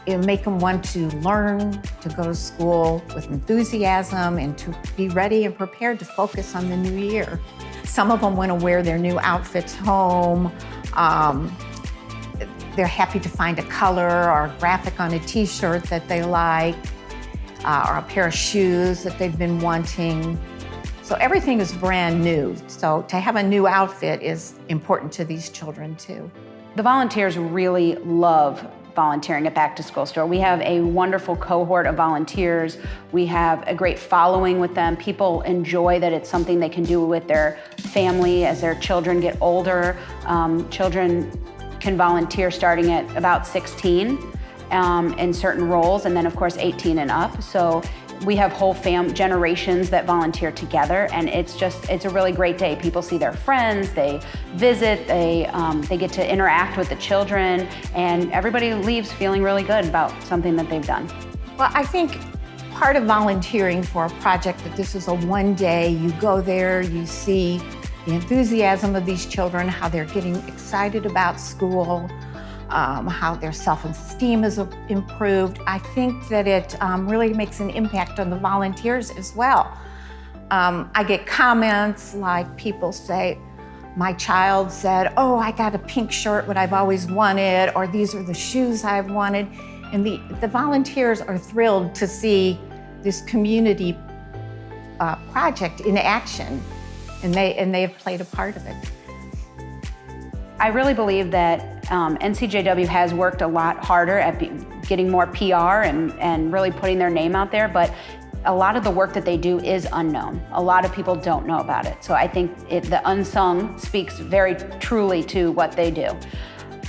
it'll make them want to learn, to go to school with enthusiasm, and to be ready and prepared to focus on the new year. Some of them want to wear their new outfits home. They're happy to find a color or a graphic on a t-shirt that they like, or a pair of shoes that they've been wanting. So everything is brand new. So to have a new outfit is important to these children too. The volunteers really love volunteering at Back to School Store. We have a wonderful cohort of volunteers. We have a great following with them. People enjoy that it's something they can do with their family as their children get older. Children can volunteer starting at about 16 in certain roles, and then of course 18 and up. So we have whole generations that volunteer together, and it's a really great day. People see their friends, they visit, they get to interact with the children, and everybody leaves feeling really good about something that they've done. Well, I think part of volunteering for a project that this is a one day, you go there, you see the enthusiasm of these children, how they're getting excited about school, how their self-esteem is improved. I think that it really makes an impact on the volunteers as well. I get comments like people say, my child said, oh, I got a pink shirt, what I've always wanted, or these are the shoes I've wanted. And the volunteers are thrilled to see this community project in action, and they have played a part of it. I really believe that NCJW has worked a lot harder at getting more PR and really putting their name out there, but a lot of the work that they do is unknown. A lot of people don't know about it. So I think the unsung speaks very truly to what they do.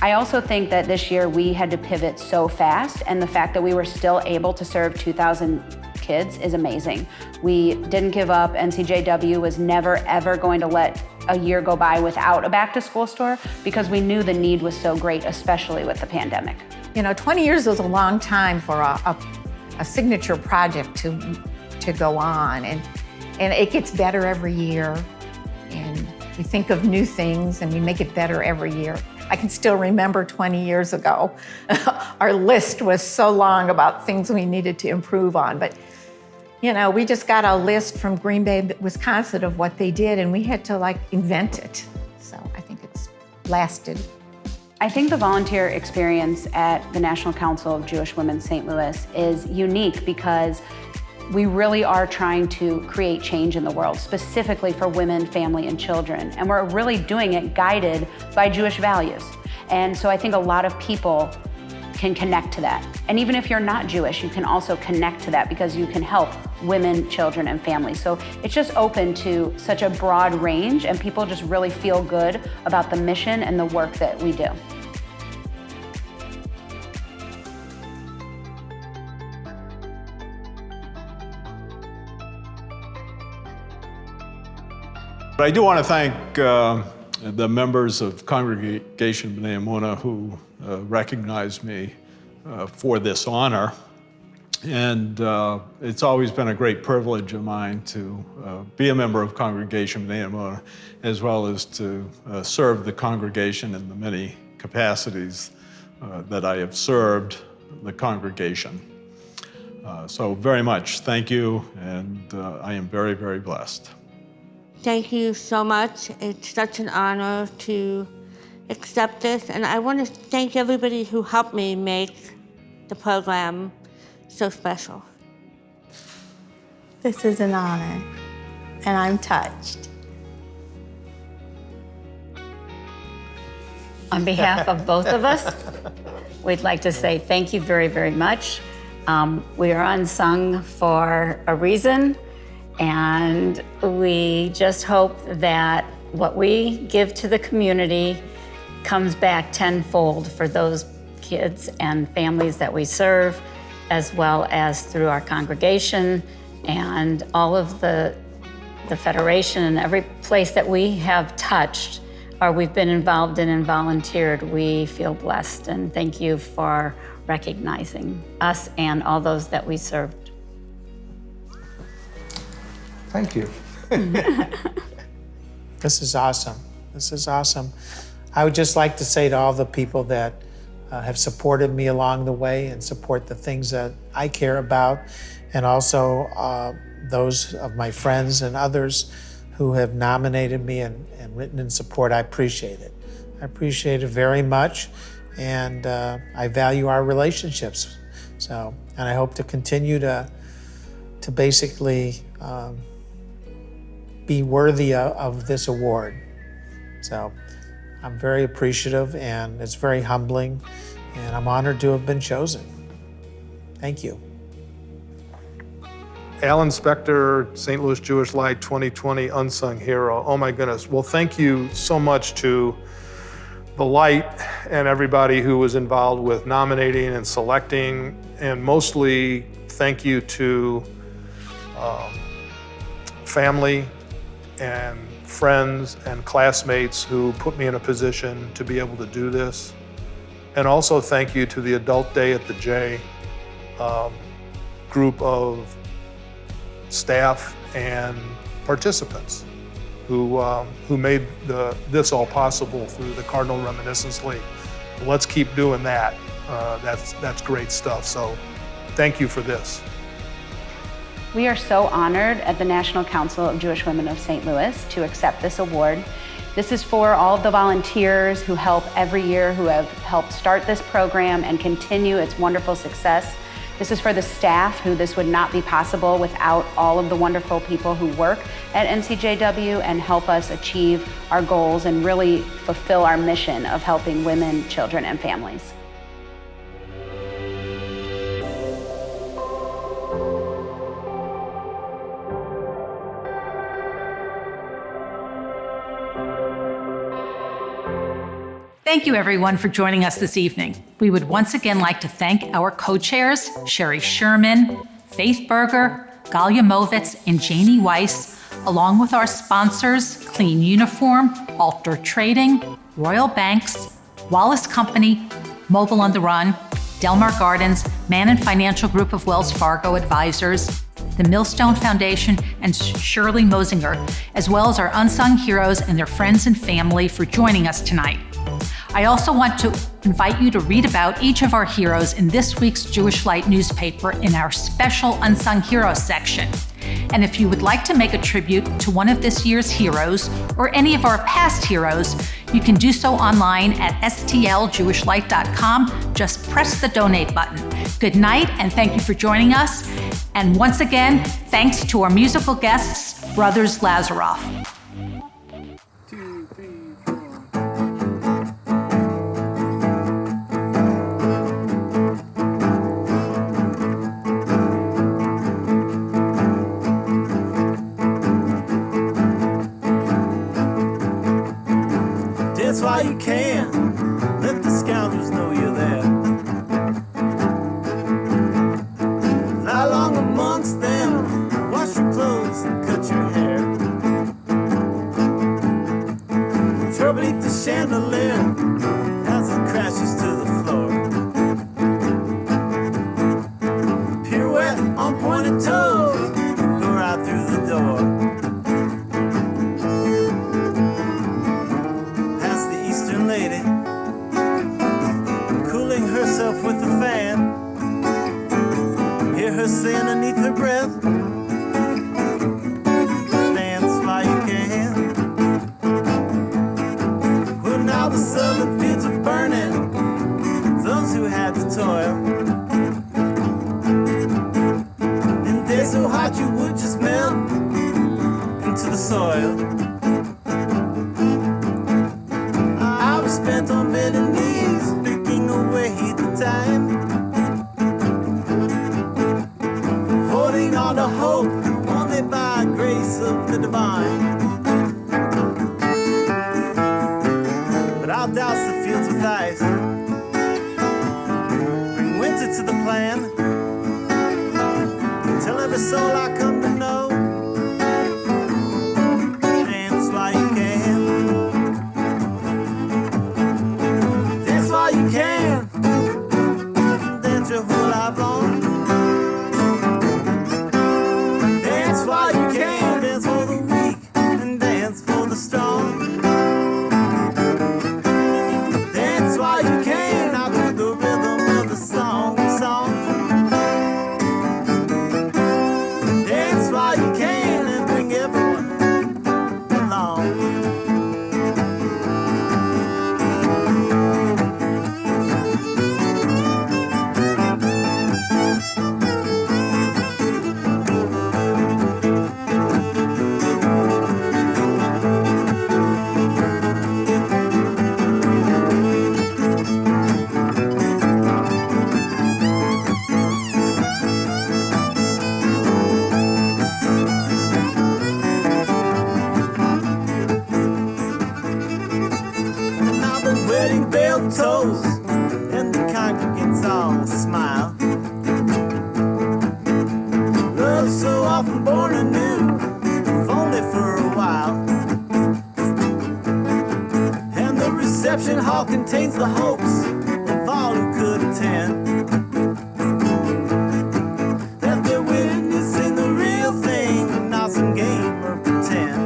I also think that this year we had to pivot so fast, and the fact that we were still able to serve 2,000 kids is amazing. We didn't give up. NCJW was never, ever going to let a year go by without a Back to School Store, because we knew the need was so great, especially with the pandemic. You know, 20 years is a long time for a signature project to go on, and it gets better every year, and we think of new things and we make it better every year. I can still remember 20 years ago, our list was so long about things we needed to improve on, but you know, we just got a list from Green Bay, Wisconsin of what they did, and we had to invent it. So I think it's lasted. I think the volunteer experience at the National Council of Jewish Women St. Louis is unique because we really are trying to create change in the world, specifically for women, family, and children. And we're really doing it guided by Jewish values. And so I think a lot of people can connect to that. And even if you're not Jewish, you can also connect to that because you can help women, children, and families. So it's just open to such a broad range, and people just really feel good about the mission and the work that we do. But I do want to thank the members of Congregation B'nai Emunah who recognized me for this honor. And it's always been a great privilege of mine to be a member of Congregation B'nai Emunah, as well as to serve the congregation in the many capacities that I have served the congregation. So very much thank you, and I am very, very blessed. Thank you so much. It's such an honor to accept this, and I want to thank everybody who helped me make the program so special. This is an honor, and I'm touched. On behalf of both of us, we'd like to say thank you very, very much. We are unsung for a reason, and we just hope that what we give to the community comes back tenfold for those kids and families that we serve, as well as through our congregation and all of the Federation and every place that we have touched. or we've been involved in and volunteered, we feel blessed. And thank you for recognizing us and all those that we served. Thank you. This is awesome. This is awesome. I would just like to say to all the people that have supported me along the way and support the things that I care about, and also those of my friends and others who have nominated me and written in support. I appreciate it. I appreciate it very much, and I value our relationships. So, and I hope to continue to basically be worthy of this award. So I'm very appreciative, and it's very humbling, and I'm honored to have been chosen. Thank you. Alan Spector, St. Louis Jewish Light 2020 Unsung Hero. Oh my goodness. Well, thank you so much to the Light and everybody who was involved with nominating and selecting, and mostly thank you to family and friends and classmates who put me in a position to be able to do this. And also thank you to the Adult Day at the J group of staff and participants who made this all possible through the Cardinal Reminiscence League. Let's keep doing that. That's great stuff. So thank you for this. We are so honored at the National Council of Jewish Women of St. Louis to accept this award. This is for all of the volunteers who help every year, who have helped start this program and continue its wonderful success. This is for the staff, who this would not be possible without all of the wonderful people who work at NCJW and help us achieve our goals and really fulfill our mission of helping women, children, and families. Thank you, everyone, for joining us this evening. We would once again like to thank our co-chairs, Sherry Sherman, Faith Berger, Galia Movitz, and Janie Weiss, along with our sponsors, Clean Uniform, Alter Trading, Royal Banks, Wallace Company, Mobile on the Run, Delmar Gardens, Mannon Financial Group of Wells Fargo Advisors, the Millstone Foundation, and Shirley Mosinger, as well as our unsung heroes and their friends and family for joining us tonight. I also want to invite you to read about each of our heroes in this week's Jewish Light newspaper in our special Unsung Heroes section. And if you would like to make a tribute to one of this year's heroes or any of our past heroes, you can do so online at stljewishlight.com. Just press the donate button. Good night, and thank you for joining us. And once again, thanks to our musical guests, Brothers Lazaroff. Dance while you can, let the scoundrels know you're there. Lie long amongst them, wash your clothes and cut your hair. Throw beneath the chandelier as it crashes to the floor. Pirouette on pointed toes, go right through the door. Lady, cooling herself with a fan. Hear her say underneath her breath, dance while you can. Well, now the southern fields are burning, those who had to toil. In days so hot you would just melt into the soil. Spent on bending knees, picking away the time, holding on to hope only by grace of the divine. But I'll douse the fields with ice, bring winter to the plan, tell every soul I come to know, dance while you can. life long. Dance while you can, dance for the weak and dance for the strong. Dance while you can, out to the rhythm of the song. Dance while you can and bring everyone along. Toast and the congregants all smile. Love so often born anew, if only for a while. And the reception hall contains the hopes of all who could attend, that they're witnessing the real thing, not some game or pretend.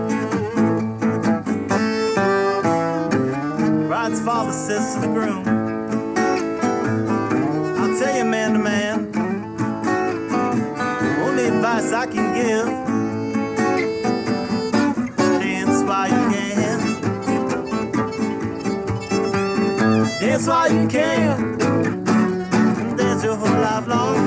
Bride's father says to the groom, I'll tell you man to man, the only advice I can give, dance while you can. Dance while you can, dance your whole life long.